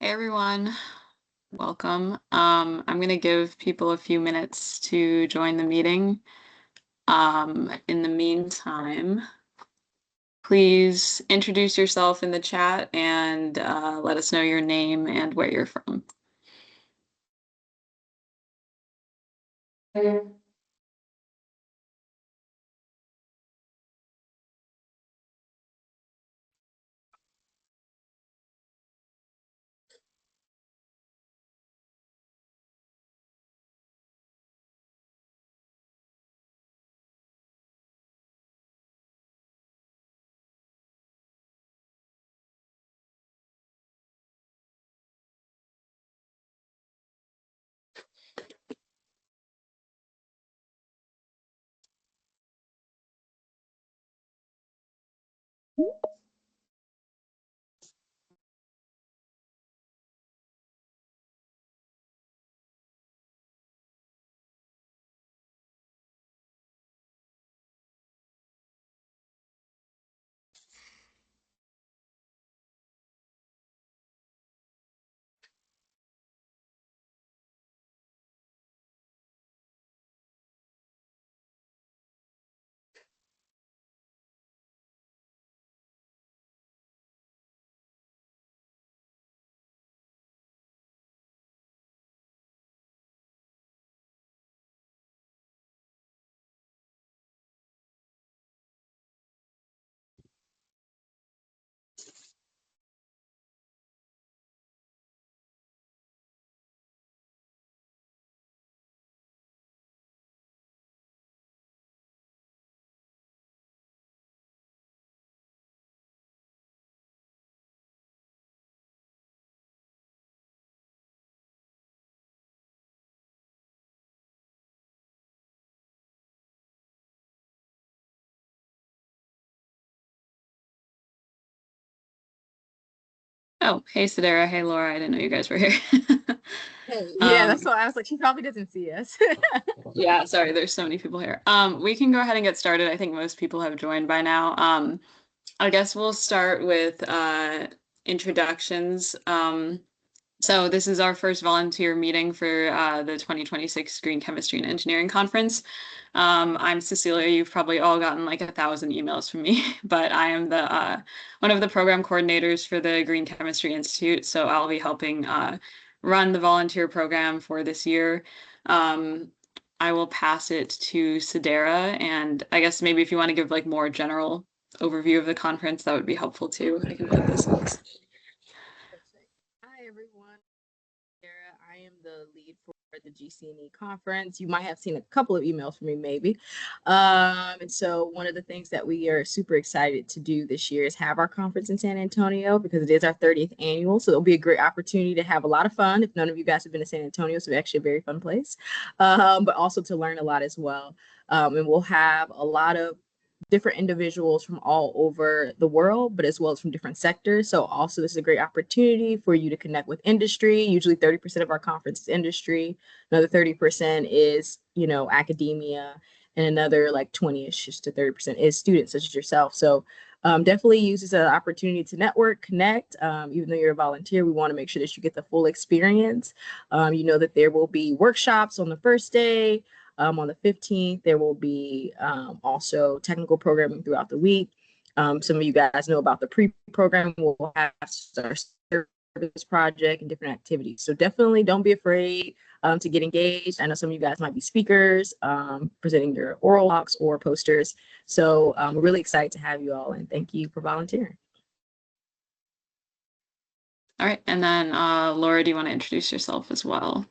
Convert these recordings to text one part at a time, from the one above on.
Hey everyone, welcome. I'm going to give people a few minutes to join the meeting. In the meantime, please introduce yourself in the chat and let us know your name and where you're from. Oh, hey Sederra, hey Laura, I didn't know you guys were here. Yeah, that's why I was like, she probably doesn't see us. Yeah, sorry, there's so many people here. We can go ahead and get started. I think most people have joined by now. I guess we'll start with introductions. So this is our first volunteer meeting for the 2026 Green Chemistry and Engineering Conference. I'm Cecilia. You've probably all gotten like 1,000 emails from me, but I am the one of the program coordinators for the Green Chemistry Institute. So I'll be helping run the volunteer program for this year. I will pass it to Sederra, and I guess maybe if you want to give like more general overview of the conference, that would be helpful too. I can put this in. Hi, everyone. Sarah, I am the lead for the GC&E conference. You might have seen a couple of emails from me, maybe. And so one of the things that we are super excited to do this year is have our conference in San Antonio because it is our 30th annual. So it'll be a great opportunity to have a lot of fun. If none of you guys have been to San Antonio, so it's actually a very fun place, but also to learn a lot as well. And we'll have a lot of different individuals from all over the world, but as well as from different sectors. So also this is a great opportunity for you to connect with industry. Usually 30% of our conference is industry. Another 30% is, academia, and another like 20-ish just to 30% is students such as yourself. So definitely use this as an opportunity to network, connect. Even though you're a volunteer, we want to make sure that you get the full experience. You know that there will be workshops on the first day. On the 15th, there will be also technical programming throughout the week. Some of you guys know about the pre-program. We'll have our service project and different activities. So definitely don't be afraid to get engaged. I know some of you guys might be speakers, presenting your oral talks or posters. So we're really excited to have you all, and thank you for volunteering. All right, and then Laura, do you want to introduce yourself as well?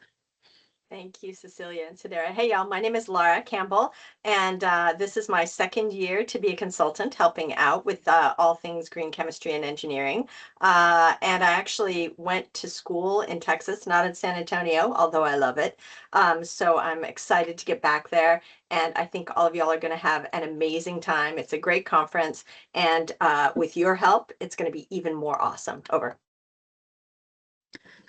Thank you, Cecilia and Sederra. Hey, y'all, my name is Lara Campbell, and this is my second year to be a consultant helping out with all things green chemistry and engineering. And I actually went to school in Texas, not in San Antonio, although I love it. So I'm excited to get back there. And I think all of y'all are going to have an amazing time. It's a great conference. And with your help, it's going to be even more awesome. Over.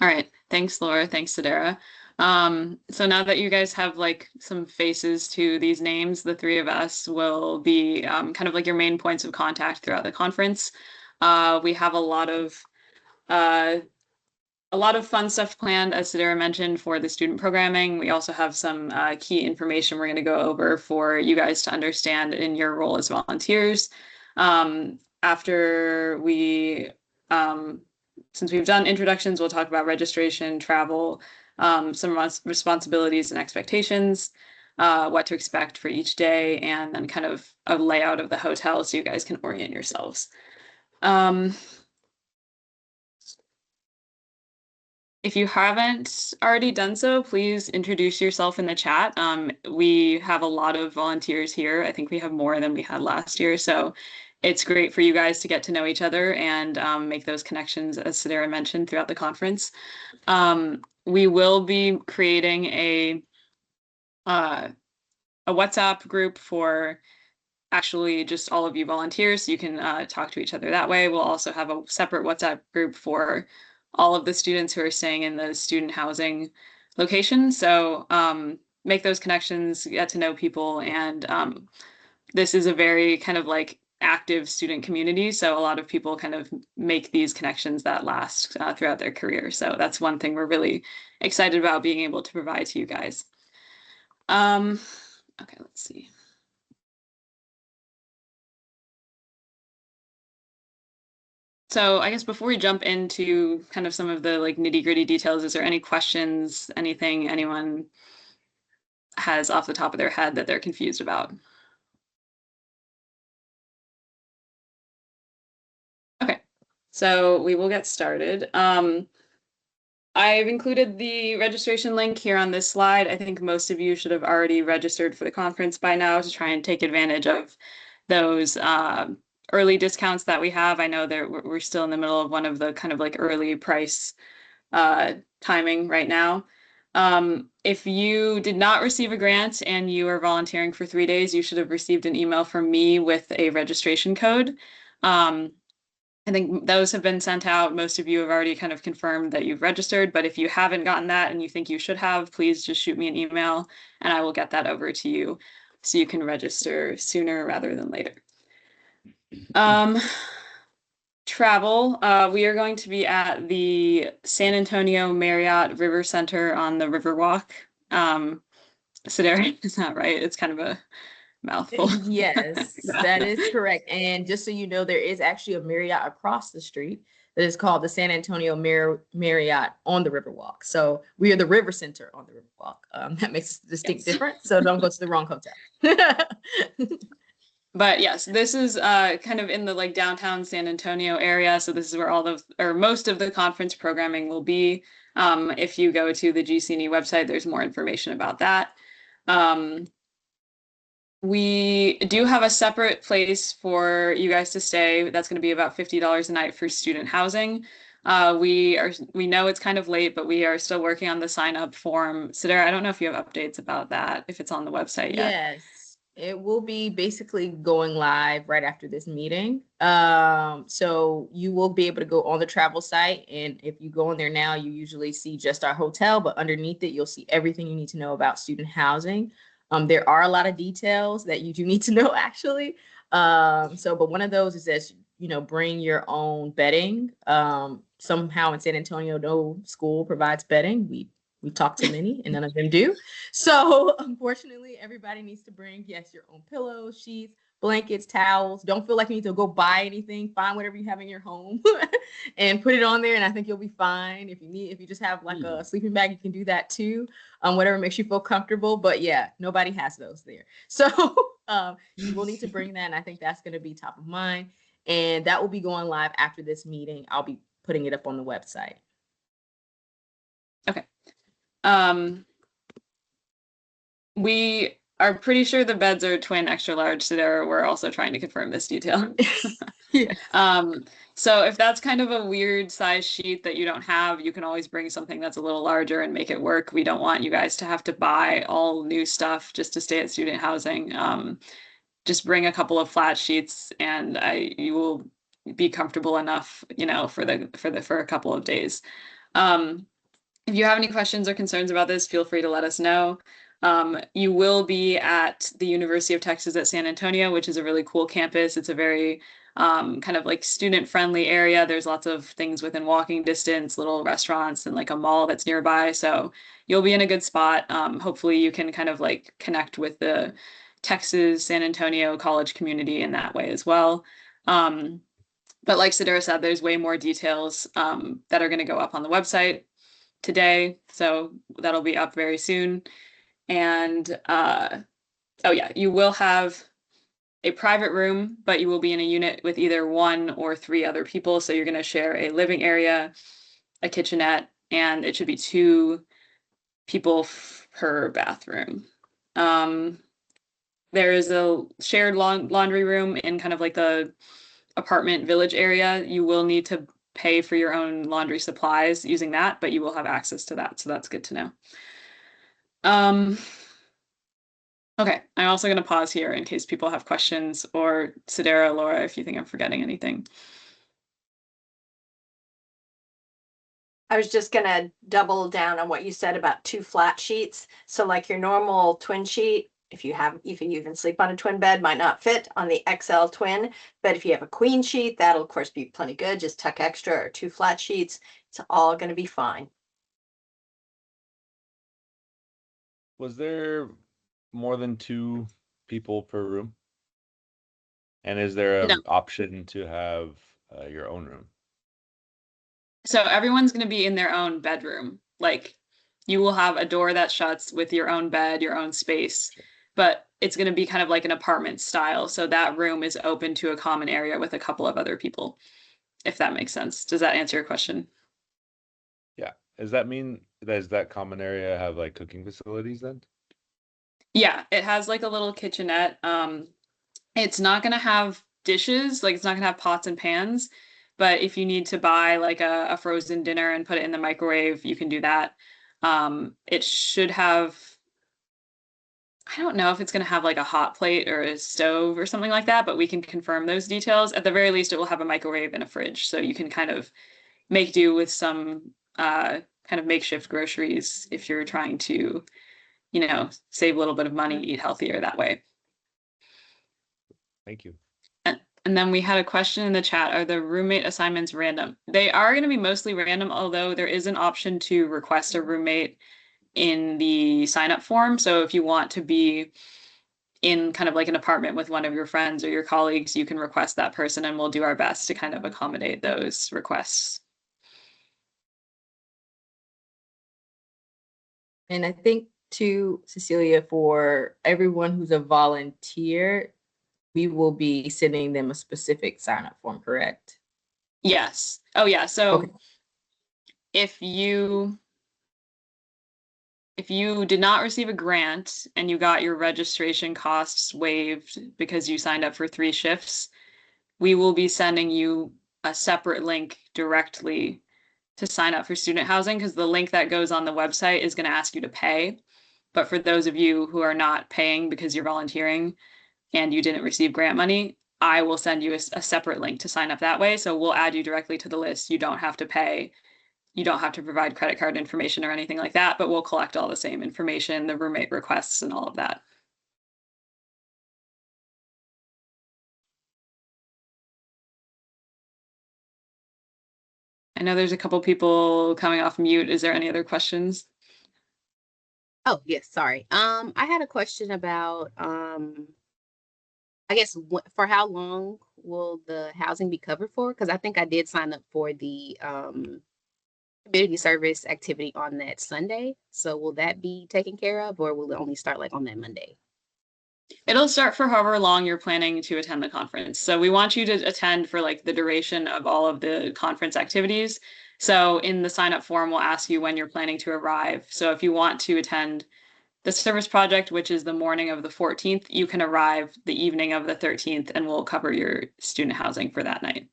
All right, thanks, Laura. Thanks, Sederra. So now that you guys have like some faces to these names, the three of us will be kind of like your main points of contact throughout the conference. We have a lot of a lot of fun stuff planned, as Sederra mentioned, for the student programming. We also have some key information we're going to go over for you guys to understand in your role as volunteers. After we, since we've done introductions, we'll talk about registration, travel, some responsibilities and expectations, what to expect for each day, and then kind of a layout of the hotel so you guys can orient yourselves. If you haven't already done so, please introduce yourself in the chat. We have a lot of volunteers here. I think we have more than we had last year. So it's great for you guys to get to know each other and make those connections, as Sederra mentioned, throughout the conference. We will be creating a WhatsApp group for actually just all of you volunteers, so you can talk to each other that way. We'll also have a separate WhatsApp group for all of the students who are staying in the student housing location. So make those connections, get to know people, and this is a very kind of like active student community. So a lot of people kind of make these connections that last throughout their career. So that's one thing we're really excited about being able to provide to you guys. Okay, let's see. So I guess before we jump into kind of some of the like nitty-gritty details, is there any questions, anything anyone has off the top of their head that they're confused about? Okay, so we will get started. I've included the registration link here on this slide. I think most of you should have already registered for the conference by now to try and take advantage of those early discounts that we have. I know that we're still in the middle of one of the kind of like early price timing right now. If you did not receive a grant and you are volunteering for 3 days, you should have received an email from me with a registration code. I think those have been sent out. Most of you have already kind of confirmed that you've registered, but if you haven't gotten that and you think you should have, please just shoot me an email and I will get that over to you so you can register sooner rather than later. Travel, we are going to be at the San Antonio Marriott River Center on the Riverwalk. Sederra, is that right? It's kind of a mouthful. Yes, Yeah. that is correct. And just so you know, there is actually a Marriott across the street that is called the San Antonio Marriott on the Riverwalk. So we are the River Center on the Riverwalk. That makes a distinct difference. So don't go to the wrong hotel. But yes, this is kind of in the like downtown San Antonio area. So this is where all of or most of the conference programming will be. If you go to the GC&E website, there's more information about that. We do have a separate place for you guys to stay. That's going to be about $50 a night for student housing. We know it's kind of late, but we are still working on the sign up form. Sederra, I don't know if you have updates about that, if it's on the website yet. Yes, it will be basically going live right after this meeting. So you will be able to go on the travel site, and if you go on there now, you usually see just our hotel, but underneath it, you'll see everything you need to know about student housing. There are a lot of details that you do need to know actually. But one of those is that, you know, bring your own bedding. Somehow in San Antonio, no school provides bedding. We talked to many and none of them do. So unfortunately, everybody needs to bring, yes, your own pillows, sheets, blankets, towels. Don't feel like you need to go buy anything. Find whatever you have in your home and put it on there. And I think you'll be fine. If you just have like a sleeping bag, you can do that too. Whatever makes you feel comfortable. But yeah, nobody has those there. So you will need to bring that. And I think that's going to be top of mind. And that will be going live after this meeting. I'll be putting it up on the website. Okay. We are pretty sure the beds are twin extra large, so we're also trying to confirm this detail. Yeah. So if that's kind of a weird size sheet that you don't have, you can always bring something that's a little larger and make it work. We don't want you guys to have to buy all new stuff just to stay at student housing. Just bring a couple of flat sheets and you will be comfortable enough, you know, for a couple of days. If you have any questions or concerns about this, feel free to let us know. You will be at the University of Texas at San Antonio, which is a really cool campus. It's a very kind of like student-friendly area. There's lots of things within walking distance, little restaurants and like a mall that's nearby. So you'll be in a good spot. Hopefully you can kind of like connect with the Texas San Antonio college community in that way as well. But like Sederra said, there's way more details that are going to go up on the website today. So that'll be up very soon. And oh yeah, you will have a private room, but you will be in a unit with either 1 or 3 other people. So you're going to share a living area, a kitchenette, and it should be 2 people per bathroom. There is a shared laundry room in kind of like the apartment village area. You will need to pay for your own laundry supplies using that, but you will have access to that. So that's good to know. Okay, I'm also going to pause here in case people have questions, or Sederra, Laura, if you think I'm forgetting anything. I was just going to double down on what you said about 2 flat sheets. So like your normal twin sheet, if you even sleep on a twin bed, might not fit on the XL twin. But if you have a queen sheet, that'll of course be plenty good. Just tuck extra or 2 flat sheets. It's all going to be fine. Was there more than 2 people per room? And is there an option to have your own room? So everyone's going to be in their own bedroom. Like you will have a door that shuts with your own bed, your own space, but it's going to be kind of like an apartment style. So that room is open to a common area with a couple of other people, if that makes sense. Does that answer your question? Yeah. Does that mean does that common area have like cooking facilities then? Yeah, it has like a little kitchenette. It's not going to have dishes, like it's not going to have pots and pans, but if you need to buy like a frozen dinner and put it in the microwave, you can do that. It should have, I don't know if it's going to have like a hot plate or a stove or something like that, but we can confirm those details. At the very least, it will have a microwave and a fridge, so you can kind of make do with some kind of makeshift groceries if you're trying to, save a little bit of money, eat healthier that way. Thank you. And then we had a question in the chat, are the roommate assignments random? They are going to be mostly random, although there is an option to request a roommate in the sign-up form. So if you want to be in kind of like an apartment with one of your friends or your colleagues, you can request that person, and we'll do our best to kind of accommodate those requests. And I think too, Cecilia, for everyone who's a volunteer, we will be sending them a specific sign-up form, correct? Yes. Oh yeah. So Okay. if you did not receive a grant and you got your registration costs waived because you signed up for 3 shifts, we will be sending you a separate link directly to sign up for student housing, because the link that goes on the website is going to ask you to pay. But for those of you who are not paying because you're volunteering and you didn't receive grant money, I will send you a separate link to sign up that way. So we'll add you directly to the list. You don't have to pay. You don't have to provide credit card information or anything like that, but we'll collect all the same information, the roommate requests and all of that. I know there's a couple people coming off mute. Is there any other questions? Oh, yes, sorry. I had a question about, I guess, for how long will the housing be covered for? Because I think I did sign up for the community service activity on that Sunday. So will that be taken care of, or will it only start like on that Monday? It'll start for however long you're planning to attend the conference. So we want you to attend for like the duration of all of the conference activities. So in the sign up form, we'll ask you when you're planning to arrive. So if you want to attend the service project, which is the morning of the 14th, you can arrive the evening of the 13th, and we'll cover your student housing for that night.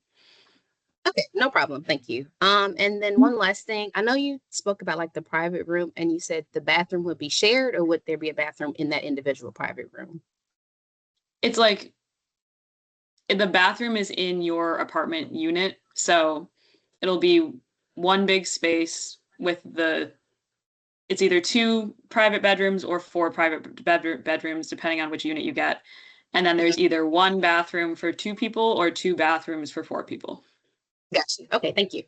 Okay, no problem. Thank you. And then one last thing. I know you spoke about like the private room, and you said the bathroom would be shared, or would there be a bathroom in that individual private room? It's like the bathroom is in your apartment unit. So it'll be one big space with it's either 2 private bedrooms or 4 private bedrooms, depending on which unit you get. And then there's either one bathroom for 2 people or 2 bathrooms for 4 people. Gotcha. Okay, thank you.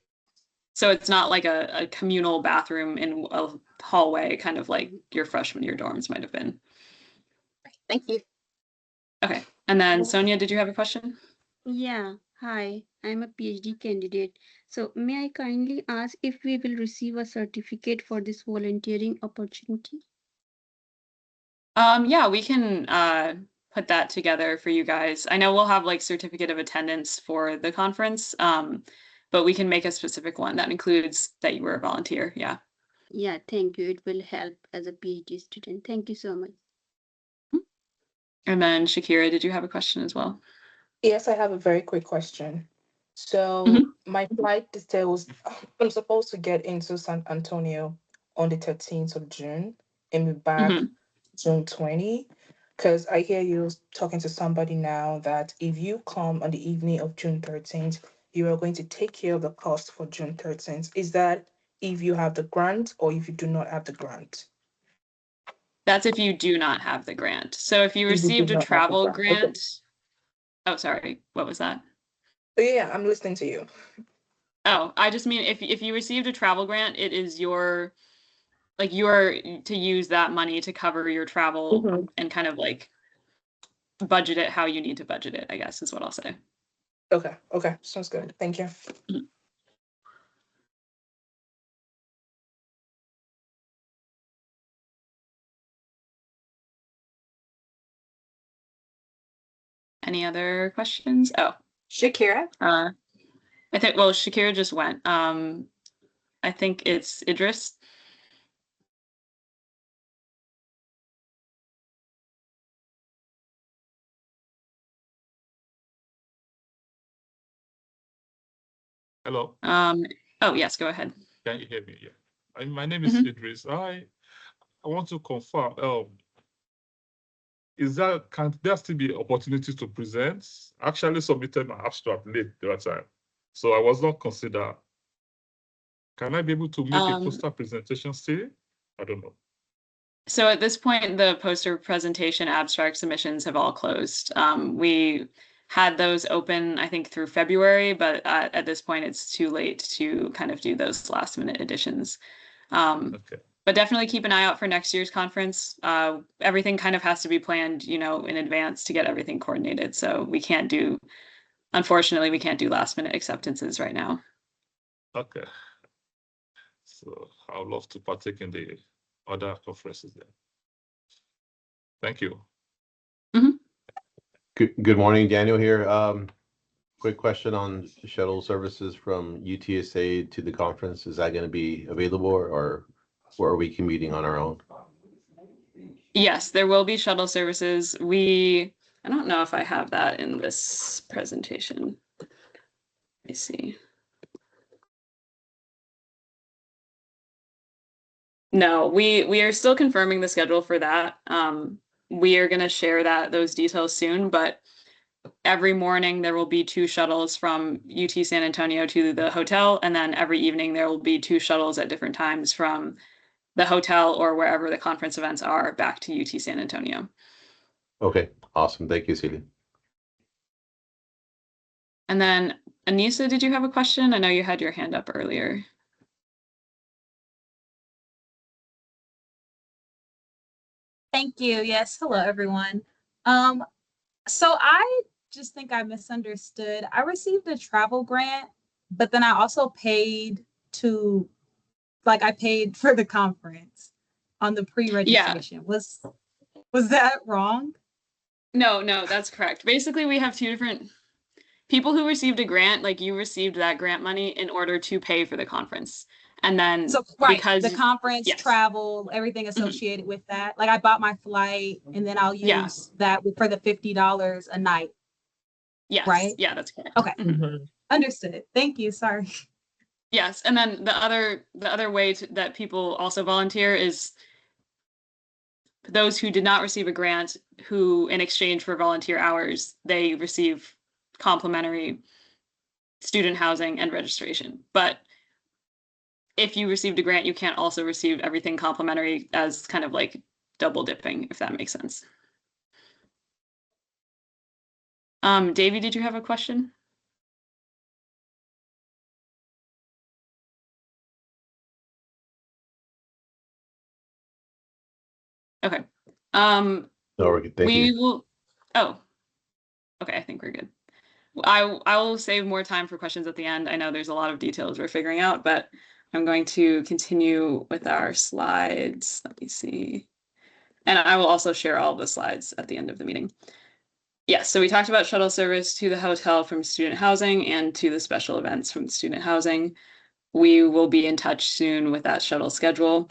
So it's not like a communal bathroom in a hallway, kind of like your freshman year dorms might have been. Thank you. Okay. And then Sonia, did you have a question? Yeah, hi, I'm a PhD candidate. So, may I kindly ask if we will receive a certificate for this volunteering opportunity? Yeah, we can put that together for you guys. I know we'll have like certificate of attendance for the conference, but we can make a specific one that includes that you were a volunteer. Yeah. Yeah, thank you. It will help as a PhD student. Thank you so much. And then Shakira, did you have a question as well? Yes, I have a very quick question. So Mhm. my flight details, I'm supposed to get into San Antonio on the 13th of June and be back Mhm. June 20. Because I hear you talking to somebody now that if you come on the evening of June 13th, you are going to take care of the cost for June 13th. Is that if you have the grant or if you do not have the grant? That's if you do not have the grant. So if you If you do received a not have the travel grant. Okay. grant, oh, sorry, what was that? Yeah, I'm listening to you. Oh, I just mean if you received a travel grant, it is your like you're to use that money to cover your travel Mhm. and kind of like budget it how you need to budget it, I guess is what I'll say. Okay, sounds good. Thank you. Any other questions? Oh, Shakira? I think well, Shakira just went. I think it's Idris. Hello, Oh yes, go ahead. can you hear me? Yeah. My name is Mhm. Idris. I want to confirm, can there still be opportunities to present? I actually submitted my abstract late the other time, so I was not considered. Can I be able to make a poster presentation still? I don't know. So at this point, the poster presentation abstract submissions have all closed. We had those open, I think, through February, but at this point, it's too late to kind of do those last minute additions. Okay. But definitely keep an eye out for next year's conference. Everything kind of has to be planned, you know, in advance to get everything coordinated. So we can't do, unfortunately, we can't do last minute acceptances right now. Okay. So I would love to partake in the other conferences then. Thank you. Good morning, Daniel here. Quick question on shuttle services from UTSA to the conference. Is that going to be available or are we commuting on our own? Yes, there will be shuttle services. I don't know if I have that in this presentation. Let me see. No, we are still confirming the schedule for that. We are going to share those details soon, but every morning there will be 2 shuttles from UT San Antonio to the hotel, and then every evening there will be 2 shuttles at different times from the hotel or wherever the conference events are back to UT San Antonio. Okay, awesome. Thank you, Celia. And then Anissa, did you have a question? I know you had your hand up earlier. Thank you. Yes. Hello, everyone. So I just think I misunderstood. I received a travel grant, but then I also paid I paid for the conference on the pre-registration. Yeah. Was that wrong? No, that's correct. Basically, we have 2 different people who received a grant, like you received that grant money in order to pay for the conference. And then So right, because the conference, yes. travel, everything associated with that. Like I bought my flight and then I'll use that for the $50 a night. Yes. Right? Yeah, that's correct. Okay. Understood. Thank you. Sorry. Yes, and then the other way that people also volunteer is those who did not receive a grant, who in exchange for volunteer hours, they receive complimentary student housing and registration. But if you received a grant, you can't also receive everything complimentary as kind of like double dipping, if that makes sense. Davey, did you have a question? Okay. No, we're good. Thank you. Will. Oh. Okay, I think we're good. I will save more time for questions at the end. I know there's a lot of details we're figuring out, but I'm going to continue with our slides. Let me see. And I will also share all the slides at the end of the meeting. Yes, so we talked about shuttle service to the hotel from student housing and to the special events from student housing. We will be in touch soon with that shuttle schedule.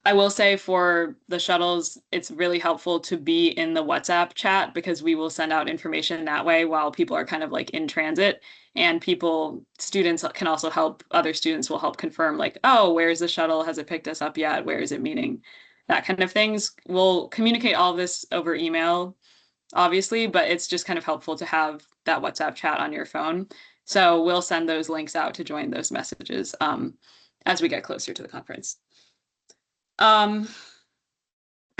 I will say for the shuttles, it's really helpful to be in the WhatsApp chat because we will send out information that way while people are kind of like in transit. And students can also help, other students will help confirm like, oh, where's the shuttle? Has it picked us up yet? Where is it meeting? That kind of things. We'll communicate all this over email, obviously, but it's just kind of helpful to have that WhatsApp chat on your phone. So we'll send those links out to join those messages as we get closer to the conference. I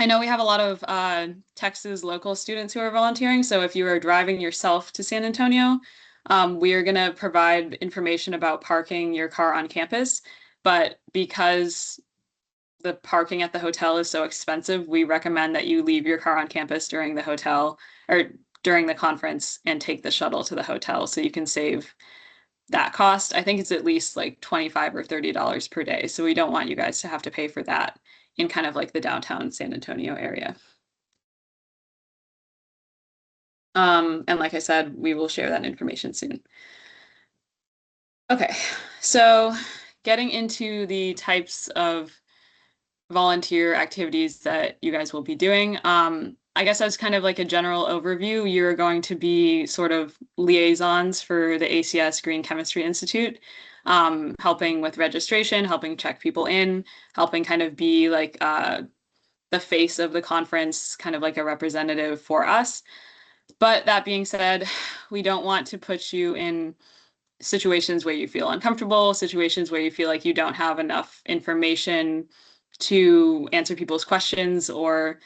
know we have a lot of Texas local students who are volunteering. So if you are driving yourself to San Antonio, we are going to provide information about parking your car on campus. But because the parking at the hotel is so expensive, we recommend that you leave your car on campus during the hotel or during the conference and take the shuttle to the hotel so you can save that cost. I think it's at least like $25 or $30 per day. So we don't want you guys to have to pay for that in kind of like the downtown San Antonio area. And like I said, we will share that information soon. Okay, so getting into the types of volunteer activities that you guys will be doing. I guess as kind of like a general overview, you're going to be sort of liaisons for the ACS Green Chemistry Institute, helping with registration, helping check people in, helping kind of be like the face of the conference, kind of like a representative for us. But that being said, we don't want to put you in situations where you feel uncomfortable, situations where you feel like you don't have enough information to answer people's questions, or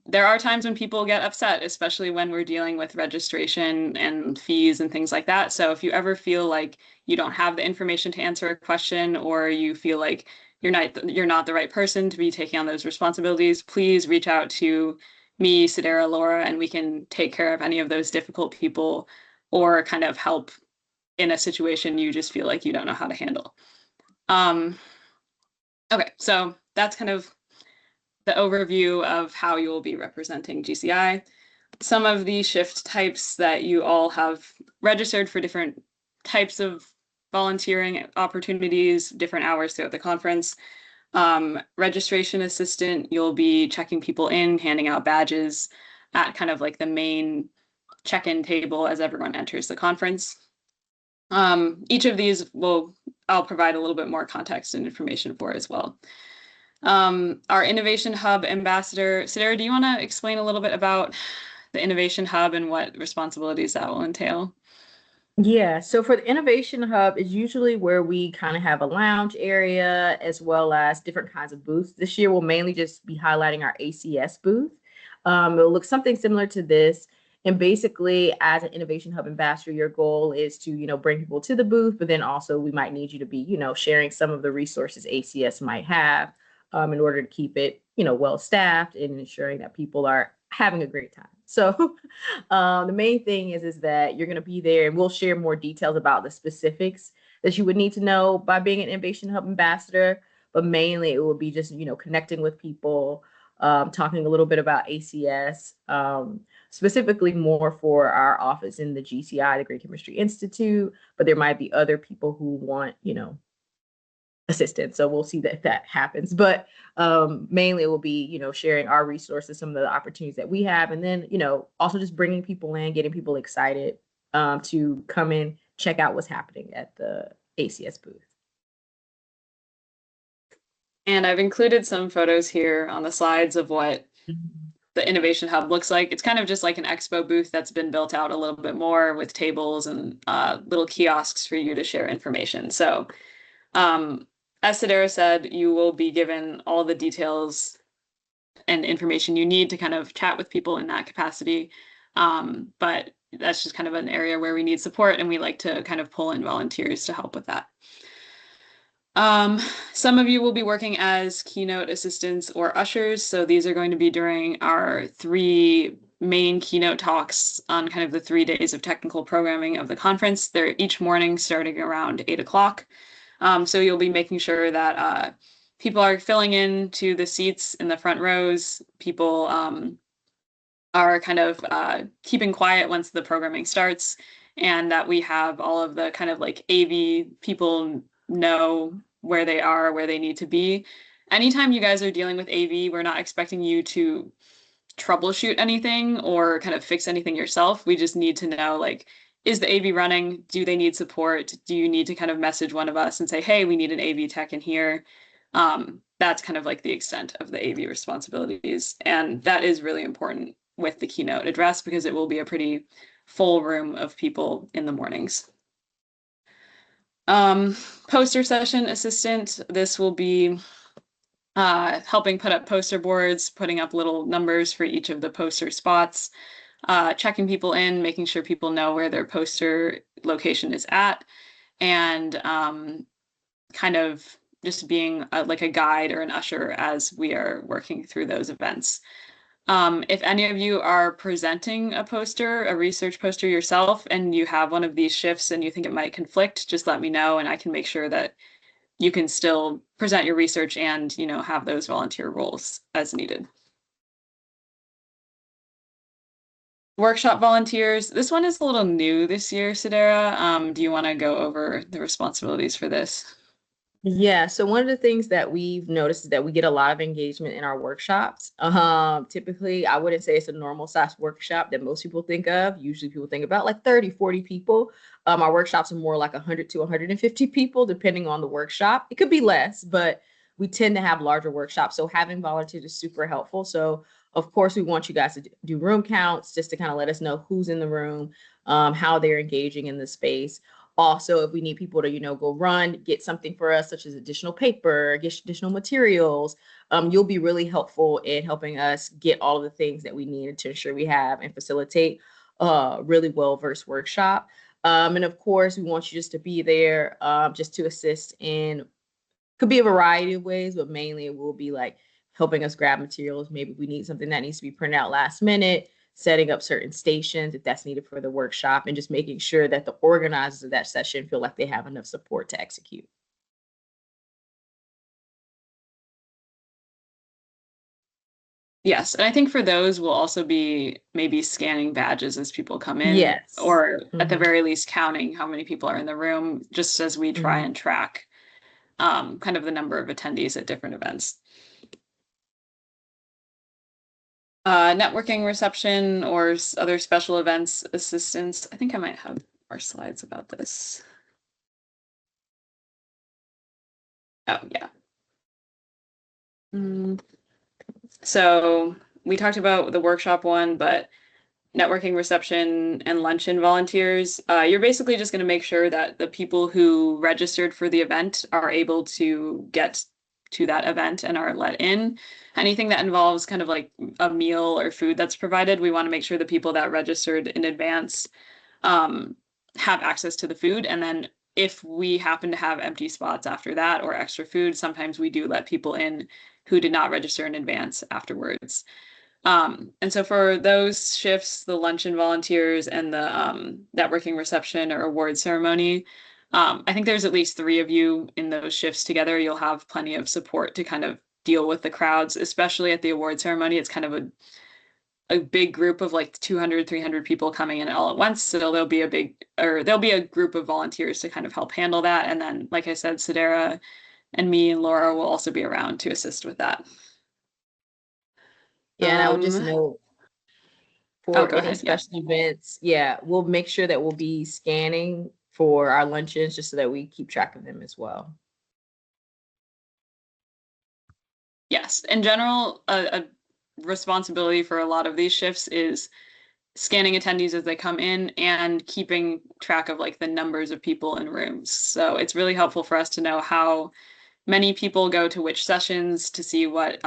there are times when people get upset, especially when we're dealing with registration and fees and things like that. So if you ever feel like you don't have the information to answer a question, or you feel like you're not the right person to be taking on those responsibilities, please reach out to me, Sederra, Lara, and we can take care of any of those difficult people or kind of help in a situation you just feel like you don't know how to handle. Okay, so that's kind of the overview of how you will be representing GCI. Some of the shift types that you all have registered for different types of volunteering opportunities, different hours throughout the conference. Registration assistant, you'll be checking people in, handing out badges at kind of like the main check-in table as everyone enters the conference. Each of these I'll provide a little bit more context and information for as well. Our Innovation Hub ambassador, Sederra, do you want to explain a little bit about the Innovation Hub and what responsibilities that will entail? Yeah, so for the Innovation Hub is usually where we kind of have a lounge area as well as different kinds of booths. This year we'll mainly just be highlighting our ACS booth. It'll look something similar to this. And basically, as an Innovation Hub ambassador, your goal is to, bring people to the booth, but then also we might need you to be, sharing some of the resources ACS might have in order to keep it, well staffed and ensuring that people are having a great time. So the main thing is that you're going to be there, and we'll share more details about the specifics that you would need to know by being an Innovation Hub ambassador. But mainly it will be just, connecting with people, talking a little bit about ACS, specifically more for our office in the GCI, the Green Chemistry Institute. But there might be other people who want, assistance. So we'll see that happens. But mainly it will be, sharing our resources, some of the opportunities that we have, and then, also just bringing people in, getting people excited to come in, check out what's happening at the ACS booth. And I've included some photos here on the slides of what the Innovation Hub looks like. It's kind of just like an expo booth that's been built out a little bit more with tables and little kiosks for you to share information. So as Sederra said, you will be given all the details and information you need to kind of chat with people in that capacity. But that's just kind of an area where we need support, and we like to kind of pull in volunteers to help with that. Some of you will be working as keynote assistants or ushers. So these are going to be during our 3 main keynote talks on kind of the 3 days of technical programming of the conference. They're each morning starting around 8 o'clock. So you'll be making sure that people are filling in to the seats in the front rows. People are kind of keeping quiet once the programming starts, and that we have all of the kind of like AV people know where they are, where they need to be. Anytime you guys are dealing with AV, we're not expecting you to troubleshoot anything or kind of fix anything yourself. We just need to know, like, is the AV running? Do they need support? Do you need to kind of message one of us and say, hey, we need an AV tech in here? That's kind of like the extent of the AV responsibilities. And that is really important with the keynote address because it will be a pretty full room of people in the mornings. Poster session assistant, this will be helping put up poster boards, putting up little numbers for each of the poster spots, checking people in, making sure people know where their poster location is at, and kind of just being like a guide or an usher as we are working through those events. If any of you are presenting a poster, a research poster yourself, and you have one of these shifts and you think it might conflict, just let me know and I can make sure that you can still present your research and, you know, have those volunteer roles as needed. Workshop volunteers. This one is a little new this year, Sederra. Do you want to go over the responsibilities for this? Yeah, so one of the things that we've noticed is that we get a lot of engagement in our workshops. Typically, I wouldn't say it's a normal size workshop that most people think of. Usually people think about like 30, 40 people. Our workshops are more like 100 to 150 people, depending on the workshop. It could be less, but we tend to have larger workshops. So having volunteers is super helpful. So of course, we want you guys to do room counts just to kind of let us know who's in the room, how they're engaging in the space. Also, if we need people to, you know, go run, get something for us, such as additional paper, get additional materials, you'll be really helpful in helping us get all of the things that we need to ensure we have and facilitate a really well-versed workshop. And of course, we want you just to be there just to assist in, could be a variety of ways, but mainly it will be like helping us grab materials. Maybe we need something that needs to be printed out last minute, setting up certain stations if that's needed for the workshop, and just making sure that the organizers of that session feel like they have enough support to execute. Yes, and I think for those we'll also be maybe scanning badges as people come in, yes, or at the very least counting how many people are in the room, just as we try and track kind of the number of attendees at different events. Networking reception or other special events assistance. I think I might have more slides about this. Oh, yeah. So we talked about the workshop one, but networking reception and luncheon volunteers, you're basically just going to make sure that the people who registered for the event are able to get to that event and are let in. Anything that involves kind of like a meal or food that's provided, we want to make sure the people that registered in advance have access to the food. And then if we happen to have empty spots after that or extra food, sometimes we do let people in who did not register in advance afterwards. And so for those shifts, the luncheon volunteers and the networking reception or award ceremony, I think there's at least 3 of you in those shifts together. You'll have plenty of support to kind of deal with the crowds, especially at the award ceremony. It's kind of a big group of like 200, 300 people coming in all at once. So there'll be a group of volunteers to kind of help handle that. And then, like I said, Sederra and me and Laura will also be around to assist with that. Yeah, and I would just note for any special events, we'll make sure that we'll be scanning for our luncheons just so that we keep track of them as well. Yes, in general, a responsibility for a lot of these shifts is scanning attendees as they come in and keeping track of like the numbers of people in rooms. So it's really helpful for us to know how many people go to which sessions, to see what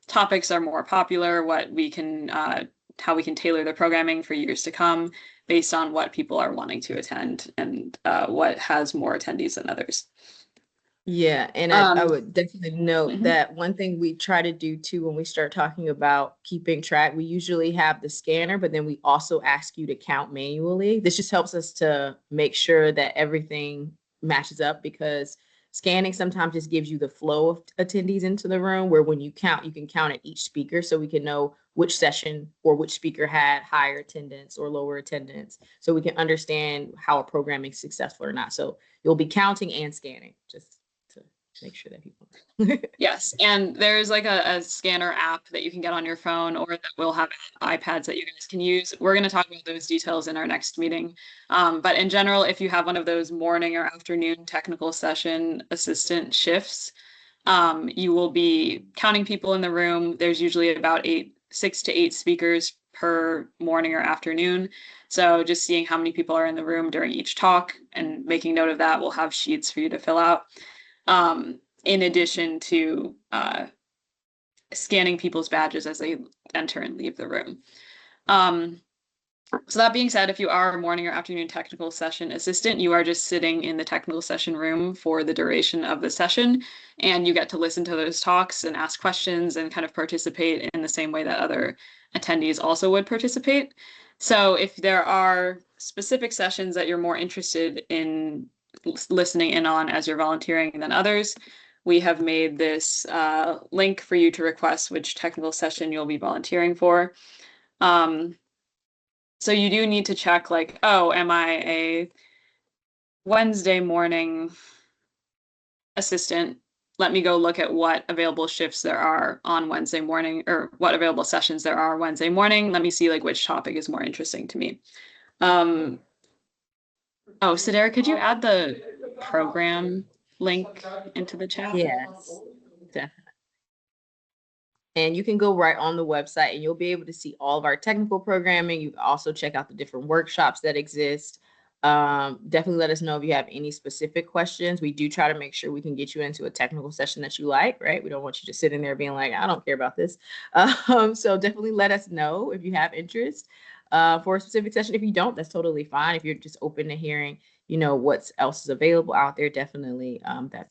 topics are more popular, what we can how we can tailor the programming for years to come based on what people are wanting to attend and what has more attendees than others. Yeah, and I would definitely note Mhm. that one thing we try to do too when we start talking about keeping track, we usually have the scanner, but then we also ask you to count manually. This just helps us to make sure that everything matches up, because scanning sometimes just gives you the flow of attendees into the room, where when you count, you can count at each speaker, so we can know which session or which speaker had higher attendance or lower attendance, so we can understand how a programming is successful or not. So you'll be counting and scanning, just to make sure that people Yes, and there's like a scanner app that you can get on your phone, or that we'll have iPads that you guys can use. We're going to talk about those details in our next meeting. But in general, if you have one of those morning or afternoon technical session assistant shifts, you will be counting people in the room. There's usually about 6 to 8 speakers per morning or afternoon. So just seeing how many people are in the room during each talk and making note of that. We'll have sheets for you to fill out. In addition to scanning people's badges as they enter and leave the room. So that being said, if you are a morning or afternoon technical session assistant, you are just sitting in the technical session room for the duration of the session, and you get to listen to those talks and ask questions and kind of participate in the same way that other attendees also would participate. So if there are specific sessions that you're more interested in listening in on as you're volunteering than others, we have made this link for you to request which technical session you'll be volunteering for. So you do need to check like, oh, am I a Wednesday morning assistant? Let me go look at what available shifts there are on Wednesday morning, or what available sessions there are Wednesday morning. Let me see like which topic is more interesting to me. Oh, Sederra, could you add the program link into the chat? Yes, definitely. And you can go right on the website and you'll be able to see all of our technical programming. You can also check out the different workshops that exist. Definitely let us know if you have any specific questions. We do try to make sure we can get you into a technical session that you like, right? We don't want you just sitting there being like, I don't care about this. So definitely let us know if you have interest for a specific session. If you don't, that's totally fine. If you're just open to hearing, what else is available out there, definitely that's great.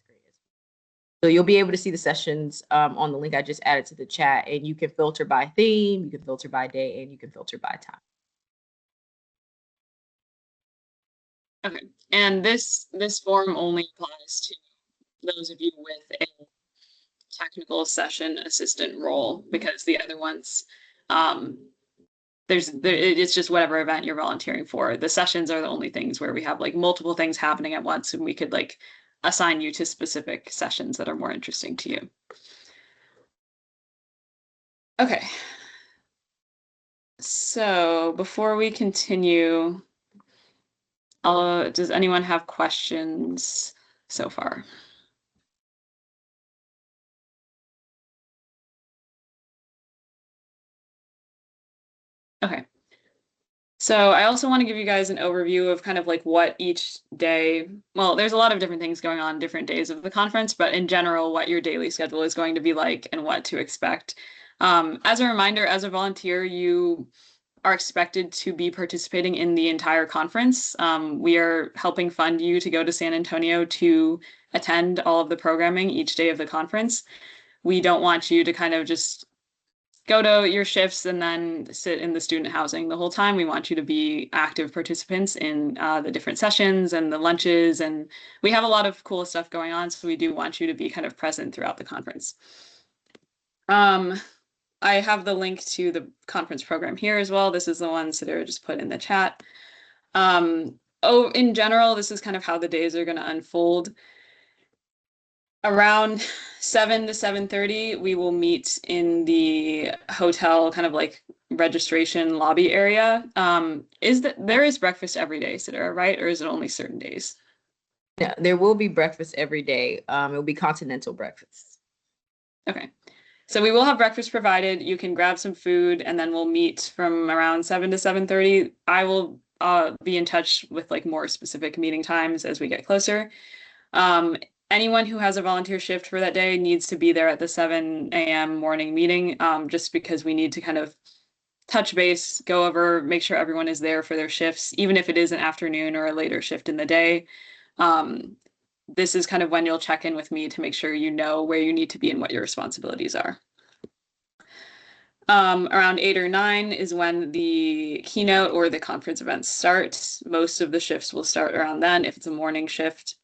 So you'll be able to see the sessions on the link I just added to the chat, and you can filter by theme, you can filter by day, and you can filter by time. Okay, and this form only applies to those of you with a technical session assistant role, because the other ones, it's just whatever event you're volunteering for. The sessions are the only things where we have like multiple things happening at once, and we could like assign you to specific sessions that are more interesting to you. Okay. So before we continue, does anyone have questions so far? Okay. So I also want to give you guys an overview of kind of like what each day, well, there's a lot of different things going on different days of the conference, but in general, what your daily schedule is going to be like and what to expect. As a reminder, as a volunteer, you are expected to be participating in the entire conference. We are helping fund you to go to San Antonio to attend all of the programming each day of the conference. We don't want you to kind of just go to your shifts and then sit in the student housing the whole time. We want you to be active participants in the different sessions and the lunches, and we have a lot of cool stuff going on, so we do want you to be kind of present throughout the conference. I have the link to the conference program here as well. This is the one Sederra just put in the chat. In general, this is kind of how the days are going to unfold. Around 7 to 7:30, we will meet in the hotel kind of like registration lobby area. There is breakfast every day, Sederra, right? Or is it only certain days? Yeah, there will be breakfast every day. It will be continental breakfast. Okay. So we will have breakfast provided. You can grab some food, and then we'll meet from around 7 to 7:30. I will be in touch with like more specific meeting times as we get closer. Anyone who has a volunteer shift for that day needs to be there at the 7 a.m. morning meeting, just because we need to kind of touch base, go over, make sure everyone is there for their shifts, even if it is an afternoon or a later shift in the day. This is kind of when you'll check in with me to make sure you know where you need to be and what your responsibilities are. Around 8 or 9 is when the keynote or the conference events start. Most of the shifts will start around then if it's a morning shift.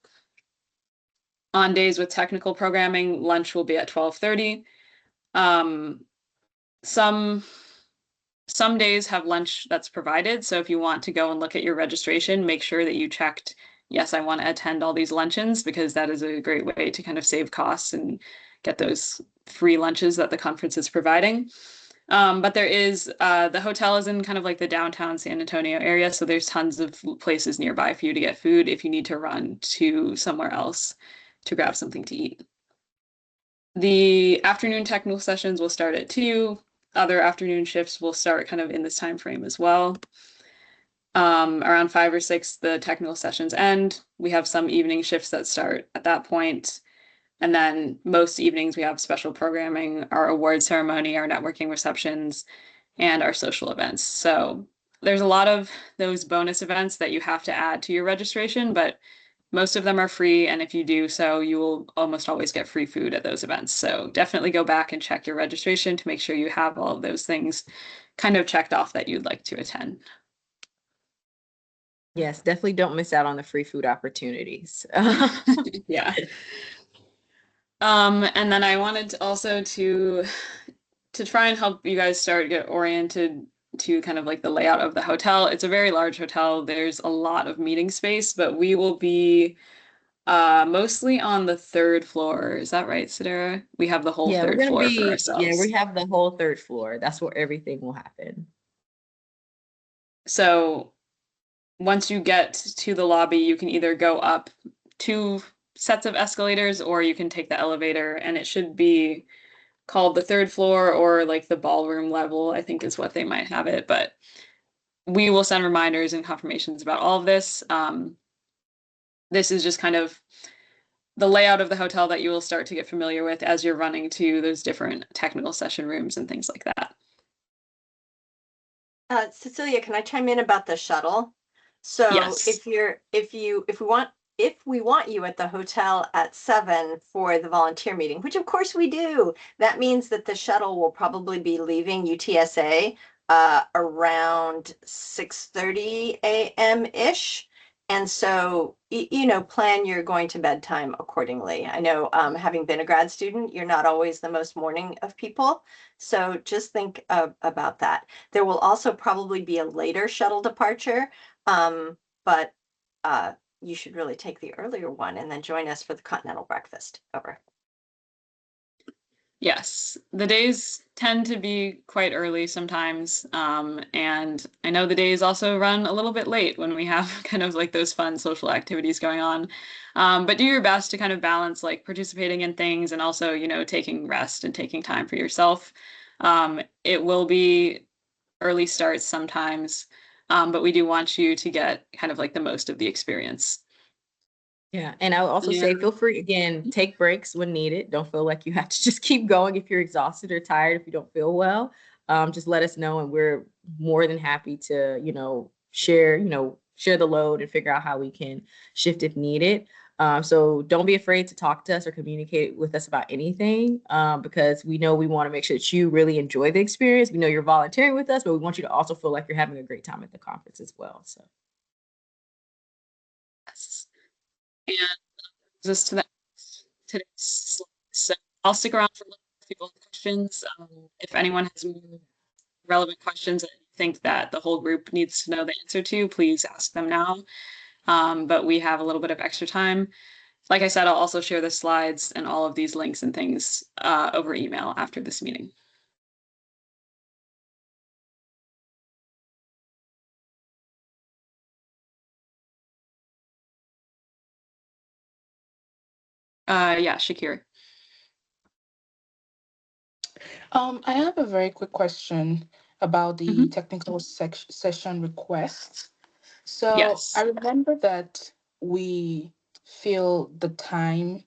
On days with technical programming, lunch will be at 12:30. Some days have lunch that's provided. So if you want to go and look at your registration, make sure that you checked, yes, I want to attend all these luncheons, because that is a great way to kind of save costs and get those free lunches that the conference is providing. But there is, the hotel is in kind of like the downtown San Antonio area. So there's tons of places nearby for you to get food if you need to run to somewhere else to grab something to eat. The afternoon technical sessions will start at 2. Other afternoon shifts will start kind of in this time frame as well. Around 5 or 6, the technical sessions end. We have some evening shifts that start at that point. And then most evenings we have special programming, our award ceremony, our networking receptions, and our social events. So there's a lot of those bonus events that you have to add to your registration, but most of them are free. And if you do so, you will almost always get free food at those events. So definitely go back and check your registration to make sure you have all of those things kind of checked off that you'd like to attend. Yes, definitely don't miss out on the free food opportunities. Yeah. And then I wanted to also to try and help you guys get oriented to kind of like the layout of the hotel. It's a very large hotel. There's a lot of meeting space, but we will be mostly on the 3rd floor. Is that right, Sederra? We have the whole 3rd floor for ourselves. Yeah, we have the whole 3rd floor. That's where everything will happen. So once you get to the lobby, you can either go up 2 sets of escalators or you can take the elevator, and it should be called the 3rd floor or like the ballroom level, I think is what they might have it. But we will send reminders and confirmations about all of this. This is just kind of the layout of the hotel that you will start to get familiar with as you're running to those different technical session rooms and things like that. Cecilia, can I chime in about the shuttle? So yes. if we want you at the hotel at 7 for the volunteer meeting, which of course we do, that means that the shuttle will probably be leaving UTSA around 6:30 a.m. ish. And so, plan your going to bed time accordingly. I know, having been a grad student, you're not always the most morning of people. So just think about that. There will also probably be a later shuttle departure, but you should really take the earlier one and then join us for the continental breakfast. Over. Yes, the days tend to be quite early sometimes. And I know the days also run a little bit late when we have kind of like those fun social activities going on. But do your best to kind of balance like participating in things and also, taking rest and taking time for yourself. It will be early starts sometimes, but we do want you to get kind of like the most of the experience. Yeah, and I would also say feel free, again, take breaks when needed. Don't feel like you have to just keep going if you're exhausted or tired, if you don't feel well. Just let us know, and we're more than happy to, share the load and figure out how we can shift if needed. So don't be afraid to talk to us or communicate with us about anything, because we know we want to make sure that you really enjoy the experience. We know you're volunteering with us, but we want you to also feel like you're having a great time at the conference as well. So. Yes. And this to today's slide. So I'll stick around for a little bit if people have questions. If anyone has more relevant questions that you think that the whole group needs to know the answer to, please ask them now. But we have a little bit of extra time. Like I said, I'll also share the slides and all of these links and things over email after this meeting. Yeah, Shakir. I have a very quick question about the technical session requests. So yes. I remember that we fill the time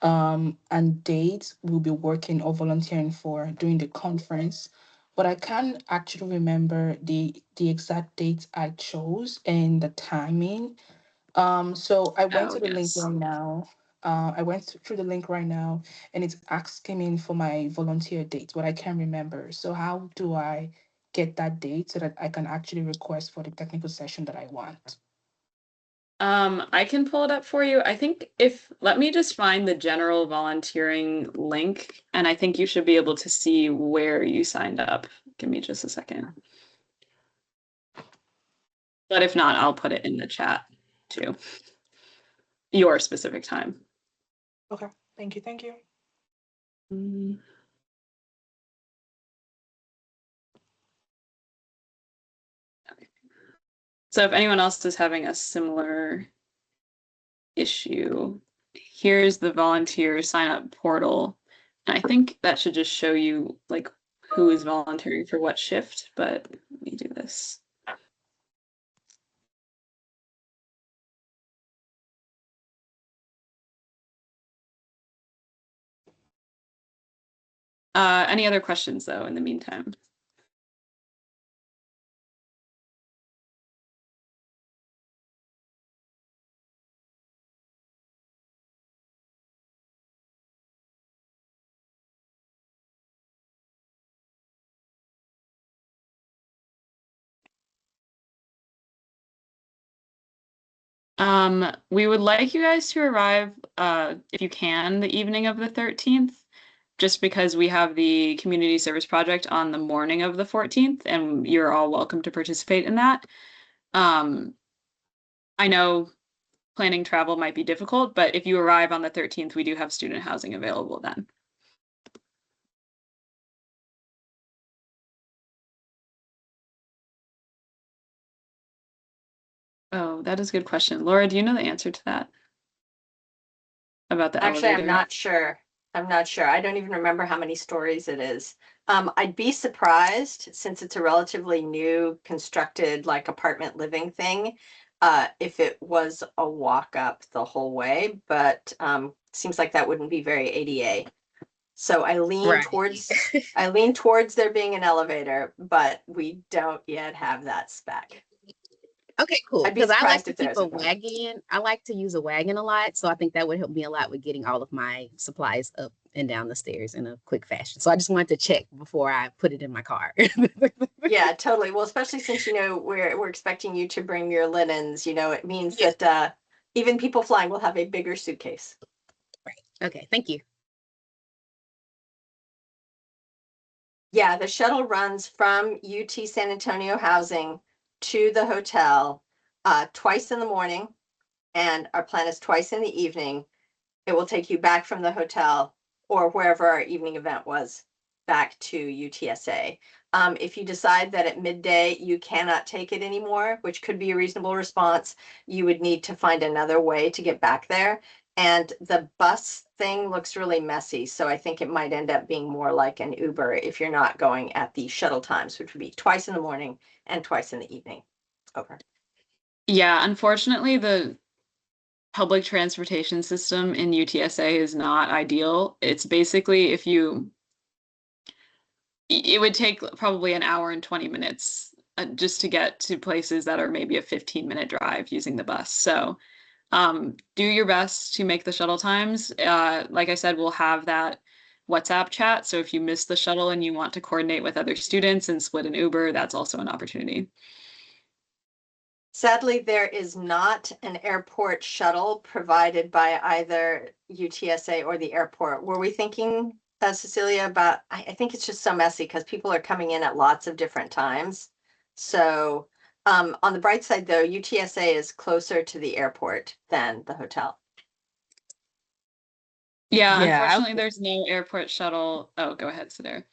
and dates we'll be working or volunteering for during the conference but I can't actually remember the exact date I chose and the timing. So I went Oh, to the link yes. right now. I went through the link right now, and it's asking me for my volunteer date, but I can't remember. So how do I get that date so that I can actually request for the technical session that I want? I can pull it up for you. I think let me just find the general volunteering link, and I think you should be able to see where you signed up. Give me just a second. But if not, I'll put it in the chat too. Your specific time. Okay, thank you, thank you. Mm. Okay. So if anyone else is having a similar issue, here's the volunteer sign up portal. And I think that should just show you like who is volunteering for what shift, but let me do this. Any other questions though in the meantime? We would like you guys to arrive, if you can, the evening of the 13th, just because we have the community service project on the morning of the 14th, and you're all welcome to participate in that. I know planning travel might be difficult, but if you arrive on the 13th, we do have student housing available then. Oh, that is a good question. Laura, do you know the answer to that? About the Actually, elevator? I'm not sure. I'm not sure. I don't even remember how many stories it is. I'd be surprised, since it's a relatively new constructed like apartment living thing, if it was a walk up the whole way, but seems like that wouldn't be very ADA. So I lean Right. towards there being an elevator, but we don't yet have that spec. Okay, cool. I'd be Because I like surprised to if keep there's a one. wagon. I like to use a wagon a lot. So I think that would help me a lot with getting all of my supplies up and down the stairs in a quick fashion. So I just wanted to check before I put it in my car. Yeah, totally. Well, especially since, we're expecting you to bring your linens, it means Yes. that even people flying will have a bigger suitcase. Right. Okay. Thank you. Yeah, the shuttle runs from UT San Antonio housing to the hotel twice in the morning, and our plan is twice in the evening. It will take you back from the hotel or wherever our evening event was back to UTSA. If you decide that at midday you cannot take it anymore, which could be a reasonable response, you would need to find another way to get back there. And the bus thing looks really messy, so I think it might end up being more like an Uber if you're not going at the shuttle times, which would be twice in the morning and twice in the evening. Over. Yeah, unfortunately, the public transportation system in UTSA is not ideal. It's basically it would take probably an hour and 20 minutes just to get to places that are maybe a 15-minute drive using the bus. So do your best to make the shuttle times. Like I said, we'll have that WhatsApp chat. So if you miss the shuttle and you want to coordinate with other students and split an Uber, that's also an opportunity. Sadly, there is not an airport shuttle provided by either UTSA or the airport. Were we thinking, Cecilia, about, I think it's just so messy because people are coming in at lots of different times. So on the bright side, though, UTSA is closer to the airport than the hotel. Yeah, Yeah, unfortunately, there's no airport shuttle. Oh, go ahead, Sederra.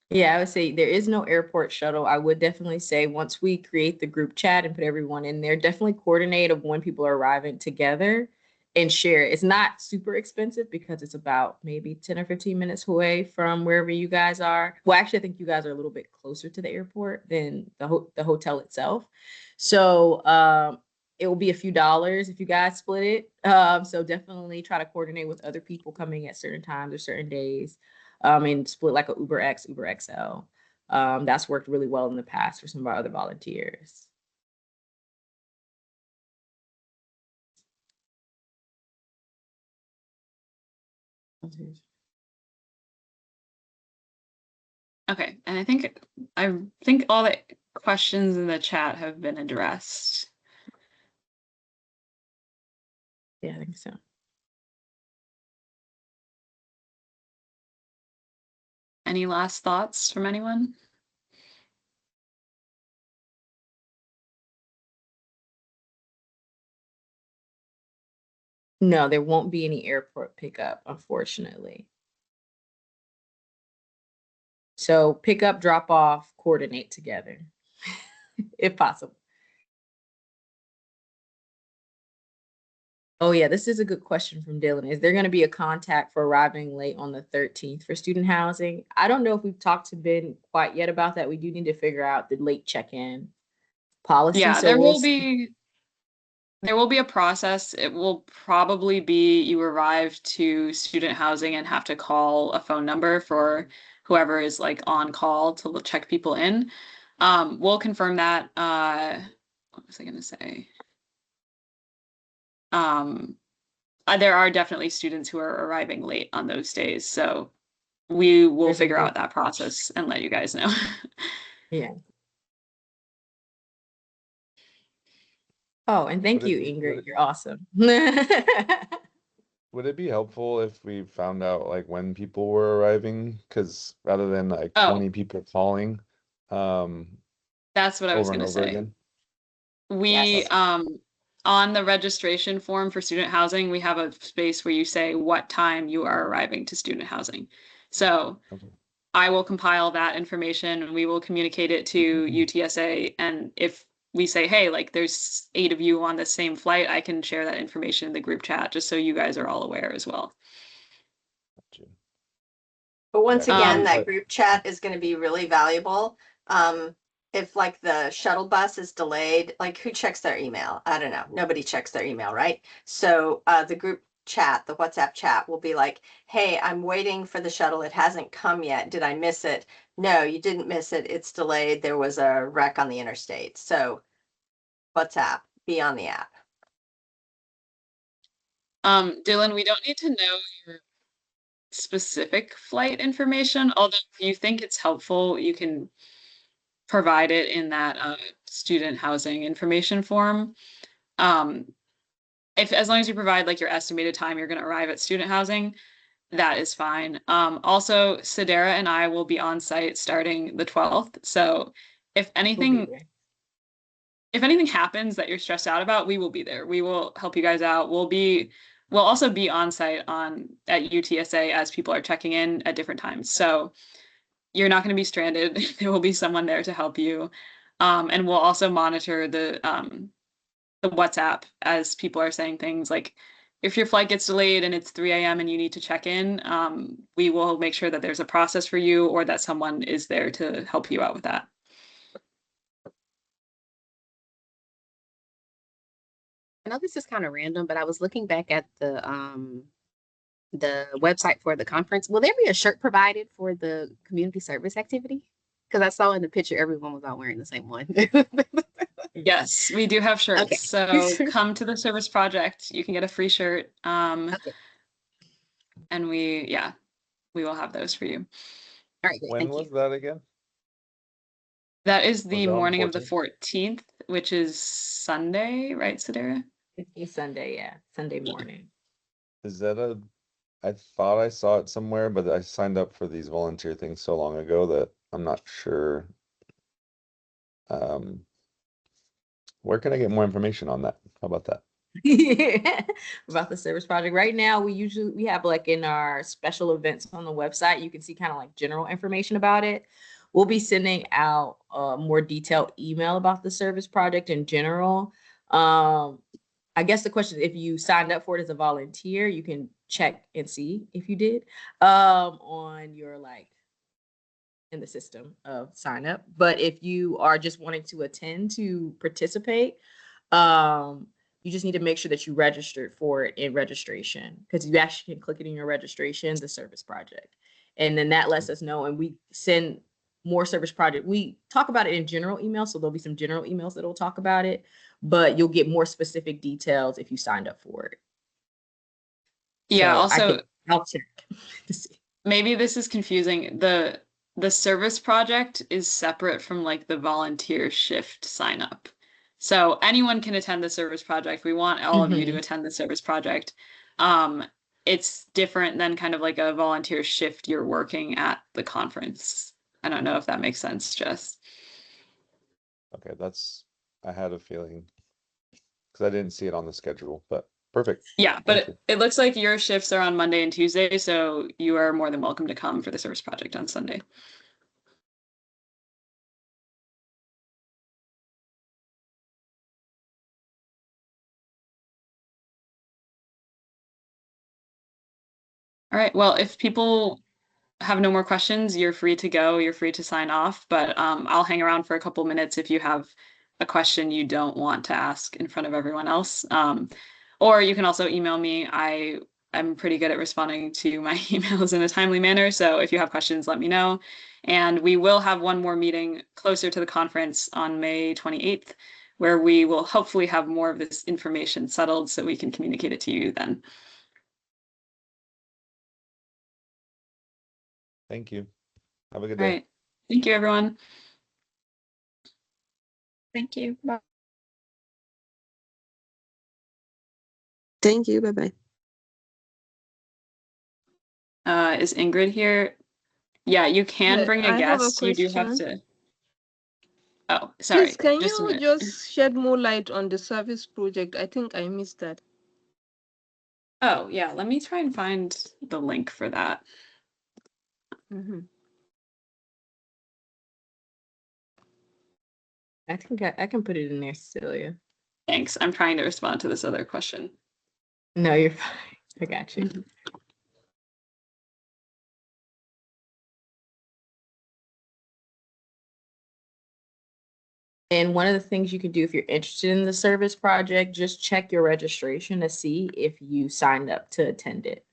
Yeah, I would say there is no airport shuttle. I would definitely say once we create the group chat and put everyone in there, definitely coordinate of when people are arriving together and share. It's not super expensive because it's about maybe 10 or 15 minutes away from wherever you guys are. Well, actually, I think you guys are a little bit closer to the airport than the hotel itself. So it will be a few dollars if you guys split it. So definitely try to coordinate with other people coming at certain times or certain days. And split like a Uber X, Uber XL. That's worked really well in the past for some of our other volunteers. Okay, and I think all the questions in the chat have been addressed. Yeah, I think so. Any last thoughts from anyone? No, there won't be any airport pickup, unfortunately. So pick up, drop off, coordinate together, if possible. Oh yeah, this is a good question from Dylan. Is there going to be a contact for arriving late on the 13th for student housing? I don't know if we've talked to Ben quite yet about that. We do need to figure out the late check-in policy. Yeah, So there we'll will be a process. It will probably be you arrive to student housing and have to call a phone number for whoever is like on call to check people in. We'll confirm that. What was I going to say? There are definitely students who are arriving late on those days, so we will figure out that process and let you guys know. Yeah. Oh, and thank you, Ingrid. You're awesome. Would it be helpful if we found out like when people were arriving? Because rather than like 20 people calling, that's what I was over going and to over say. again. We on the registration form for student housing, we have a space where you say what time you are arriving to student housing. So I will compile that information and we will communicate it to UTSA. And if we say, hey, like there's 8 of you on the same flight, I can share that information in the group chat just so you guys are all aware as well. But once again, that group chat is going to be really valuable. If like the shuttle bus is delayed, like who checks their email? I don't know. Nobody checks their email, right? So the group chat, the WhatsApp chat will be like, hey, I'm waiting for the shuttle. It hasn't come yet. Did I miss it? No, you didn't miss it. It's delayed. There was a wreck on the interstate. So WhatsApp, be on the app. Dylan, we don't need to know your specific flight information, although if you think it's helpful, you can provide it in that student housing information form. As long as you provide like your estimated time you're going to arrive at student housing, that is fine. Also, Sederra and I will be on site starting the 12th. So if anything happens that you're stressed out about, we will be there. We will help you guys out. We'll also be on site at UTSA as people are checking in at different times. So you're not going to be stranded. There will be someone there to help you. And we'll also monitor the WhatsApp as people are saying things like, if your flight gets delayed and it's 3 a.m. and you need to check in, we will make sure that there's a process for you or that someone is there to help you out with that. I know this is kind of random, but I was looking back at the website for the conference. Will there be a shirt provided for the community service activity? Because I saw in the picture everyone was all wearing the same one. Yes, we do have shirts. Okay. So come to the service project. You can get a free shirt. Okay. And we will have those for you. All right. Great. When was that again? That is the morning of the 14th? 14th, which is Sunday, right, Sederra? It's Sunday, yeah. Sunday morning. Is that I thought I saw it somewhere, but I signed up for these volunteer things so long ago that I'm not sure. Where can I get more information on that? How about that? About the service project. Right now, we have like in our special events on the website, you can see kind of like general information about it. We'll be sending out a more detailed email about the service project in general. I guess the question is, if you signed up for it as a volunteer, you can check and see if you did on your in the system of sign up. But if you are just wanting to attend to participate, you just need to make sure that you registered for it in registration, because you actually can click it in your registration, the service project. And then that lets us know, and we send more service project. We talk about it in general emails, so there'll be some general emails that'll talk about it, but you'll get more specific details if you signed up for it. Yeah, So also I'll check to see. maybe this is confusing. The service project is separate from like the volunteer shift sign up. So anyone can attend the service project. We want all of you to attend the service project. It's different than kind of like a volunteer shift you're working at the conference. I don't know if that makes sense, Jess. Okay, I had a feeling because I didn't see it on the schedule, but perfect. Yeah, but it looks like your shifts are on Monday and Tuesday, so you are more than welcome to come for the service project on Sunday. All right, well, if people have no more questions, you're free to go. You're free to sign off, but I'll hang around for a couple minutes if you have a question you don't want to ask in front of everyone else. Or you can also email me. I'm pretty good at responding to my emails in a timely manner. So if you have questions, let me know. And we will have one more meeting closer to the conference on May 28th, where we will hopefully have more of this information settled so we can communicate it to you then. Thank you. Have a good All day. right. Thank you, everyone. Thank you. Bye. Thank you. Bye-bye. Is Ingrid here? Yeah, you can bring a I have a guest. You do have question. to. Oh, sorry. Please, can Just a you minute. just shed more light on the service project? I think I missed that. Oh, yeah. Let me try and find the link for that. I think I can put it in there, Cecilia. Thanks. I'm trying to respond to this other question. No, you're fine. I got you. And one of the things you can do if you're interested in the service project, just check your registration to see if you signed up to attend it.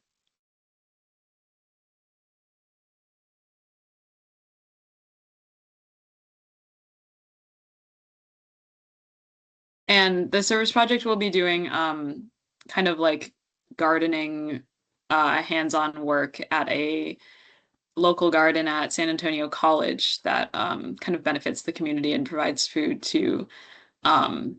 And the service project will be doing kind of like gardening, hands-on work at a local garden at San Antonio College that kind of benefits the community and provides food to the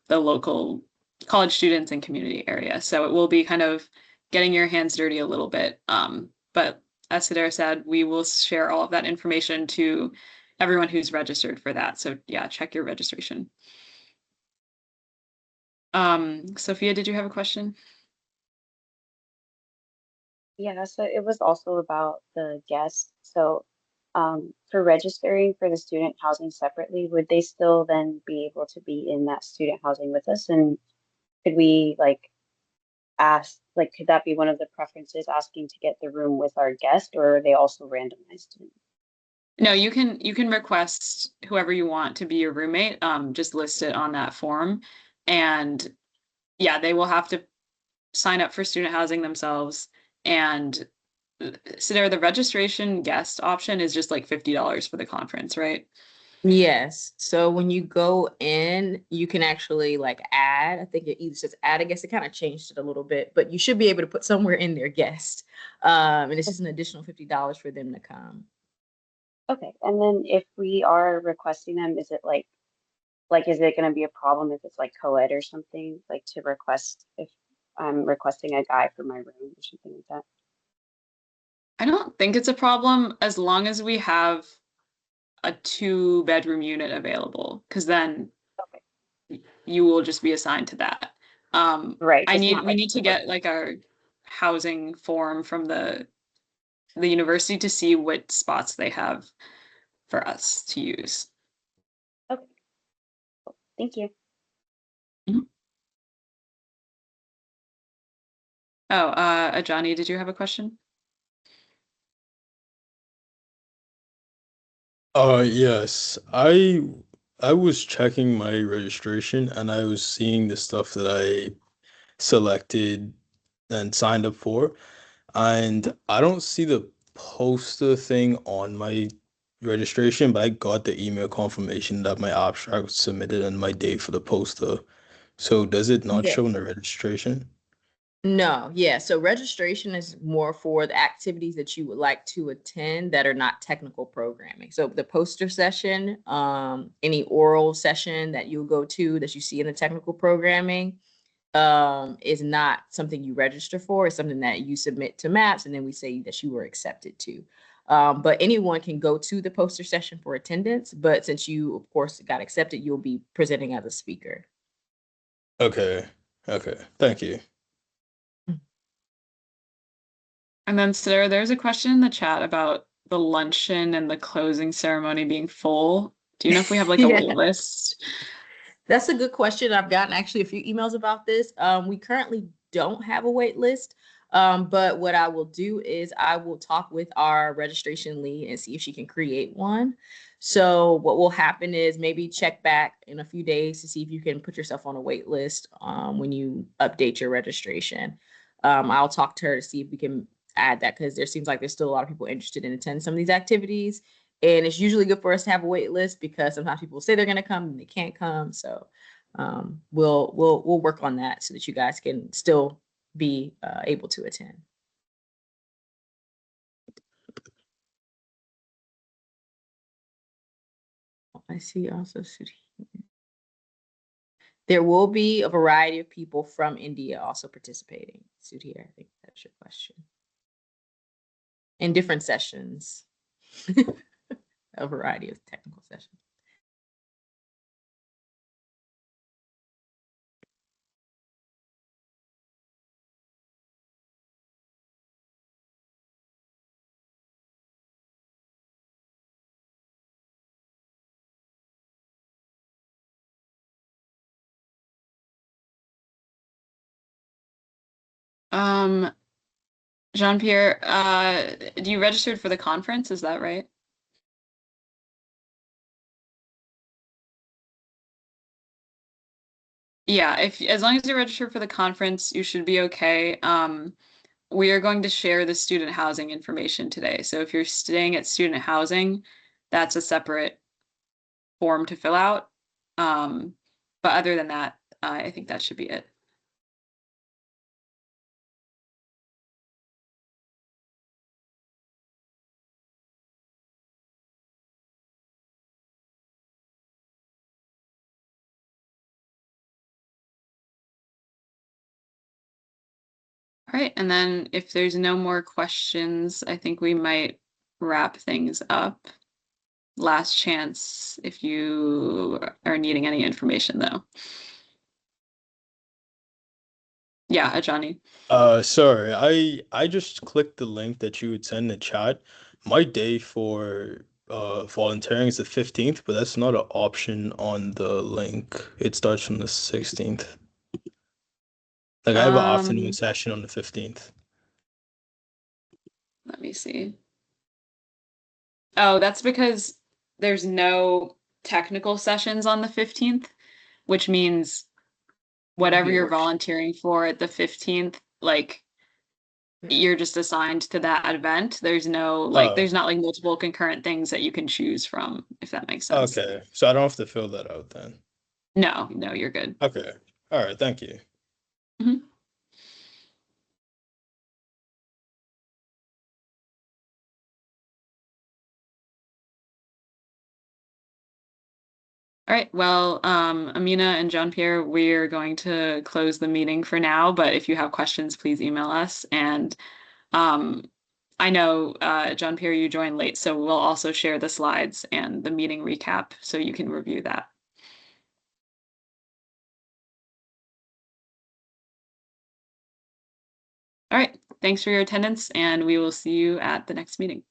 local college students and community area. So it will be kind of getting your hands dirty a little bit. But as Sederra said, we will share all of that information to everyone who's registered for that. So yeah, check your registration. Sophia, did you have a question? Yeah, so it was also about the guests. So for registering for the student housing separately, would they still then be able to be in that student housing with us? And could we ask, could that be one of the preferences, asking to get the room with our guest, or are they also randomized? No, you can request whoever you want to be your roommate. Just list it on that form. And yeah, they will have to sign up for student housing themselves. And so the registration guest option is just like $50 for the conference, right? Yes. So when you go in, you can actually add. I think it either says add. I guess it kind of changed it a little bit, but you should be able to put somewhere in their guest. And it's just an additional $50 for them to come. Okay. And then if we are requesting them, is it is it going to be a problem if it's co-ed or something, to request if I'm requesting a guy for my room or something like that? I don't think it's a problem as long as we have a 2-bedroom unit available, because then you will just be assigned to that. Right. We need to get our housing form from the university to see what spots they have for us to use. Okay. Thank you. Oh, Johnny, did you have a question? Yes. I was checking my registration and I was seeing the stuff that I selected and signed up for, and I don't see the poster thing on my registration, but I got the email confirmation that my abstract was submitted and my date for the poster. So does it not Yeah. show in the registration? No, yeah. So registration is more for the activities that you would like to attend that are not technical programming. So the poster session, any oral session that you'll go to that you see in the technical programming, is not something you register for. It's something that you submit to MAPS, and then we say that you were accepted to. But anyone can go to the poster session for attendance. But since you, of course, got accepted, you'll be presenting as a speaker. Okay. Okay. Thank you. And then Sarah, there's a question in the chat about the luncheon and the closing ceremony being full. Do you know if we have like a Yeah. wait list? That's a good question. I've gotten actually a few emails about this. We currently don't have a wait list. But what I will do is I will talk with our registration lead and see if she can create one. So what will happen is maybe check back in a few days to see if you can put yourself on a wait list when you update your registration. I'll talk to her to see if we can add that because there seems like there's still a lot of people interested in attending some of these activities. And it's usually good for us to have a wait list because sometimes people say they're going to come and they can't come. So we'll work on that so that you guys can still be able to attend. I see also there will be a variety of people from India also participating. Sudhir, I think that's your question. In different sessions, a variety of technical sessions. Jean-Pierre, you registered for the conference, is that right? Yeah, as long as you're registered for the conference, you should be okay. We are going to share the student housing information today. So if you're staying at student housing, that's a separate form to fill out. But other than that, I think that should be it. All right, and then if there's no more questions, I think we might wrap things up. Last chance if you are needing any information though. Yeah, Johnny. Sorry, I just clicked the link that you would send in the chat. My day for volunteering is the 15th, but that's not an option on the link. It starts from the 16th. Like I have an afternoon session on the 15th. Let me see. Oh, that's because there's no technical sessions on the 15th, which means whatever you're volunteering for at the 15th, like you're just assigned to that event. There's no like there's not like multiple concurrent things that you can choose from, if that makes sense. Okay, so I don't have to fill that out then. No, you're good. Okay. All right, thank you. Mm-hmm. All right, well, Amina and Jean-Pierre, we're going to close the meeting for now, but if you have questions, please email us. And I know, Jean-Pierre, you joined late, so we'll also share the slides and the meeting recap so you can review that. All right, thanks for your attendance, and we will see you at the next meeting.